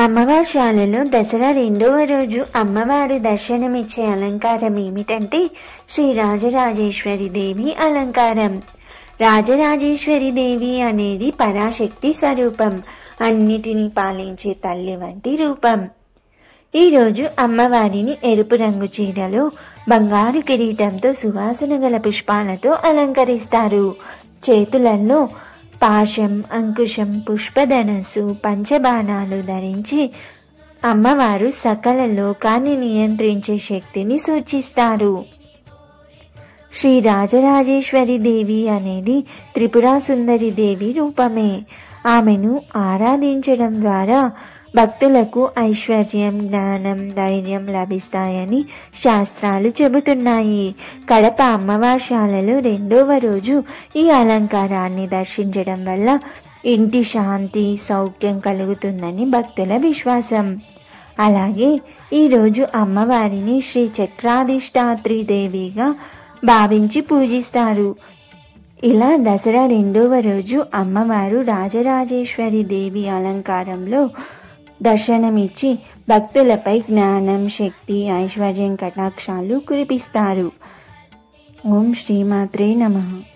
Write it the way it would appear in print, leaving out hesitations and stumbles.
అమ్మవారిశాలలో దసరా రెండవ రోజు అమ్మవారు దర్శనమిచ్చే అలంకారం ఏమిటంటే శ్రీ రాజరాజేశ్వరి దేవి అలంకారం. రాజరాజేశ్వరి దేవి అనేది పరాశక్తి స్వరూపం, అన్నిటినీ పాలించే తల్లి వంటి రూపం. ఈరోజు అమ్మవారిని ఎరుపు రంగు చీరలో బంగారు కిరీటంతో సువాసన గల పుష్పాలతో అలంకరిస్తారు. చేతులలో పాశం, అంకుశం, పుష్పధనస్సు, పంచబాణాలు ధరించి అమ్మవారు సకల లోకాన్ని నియంత్రించే శక్తిని సూచిస్తారు. శ్రీ రాజరాజేశ్వరి దేవి అనేది త్రిపురా సుందరి దేవి రూపమే. ఆమెను ఆరాధించడం ద్వారా భక్తులకు ఐశ్వర్యం, జ్ఞానం, ధైర్యం లభిస్తాయని శాస్త్రాలు చెబుతున్నాయి. కడప అమ్మవారిశాలలో రెండవ రోజు ఈ అలంకారాన్ని దర్శించడం వల్ల ఇంటి శాంతి, సౌఖ్యం కలుగుతుందని భక్తుల విశ్వాసం. అలాగే ఈరోజు అమ్మవారిని శ్రీ చక్రాధిష్టాత్రి దేవిగా భావించి పూజిస్తారు. ఇలా దసరా రెండవ రోజు అమ్మవారు రాజరాజేశ్వరి దేవి అలంకారంలో దర్శనమిచ్చి భక్తులపై జ్ఞానం, శక్తి, ఐశ్వర్యం కటాక్షాలు కురిపిస్తారు. ఓం శ్రీమాత్రే నమః.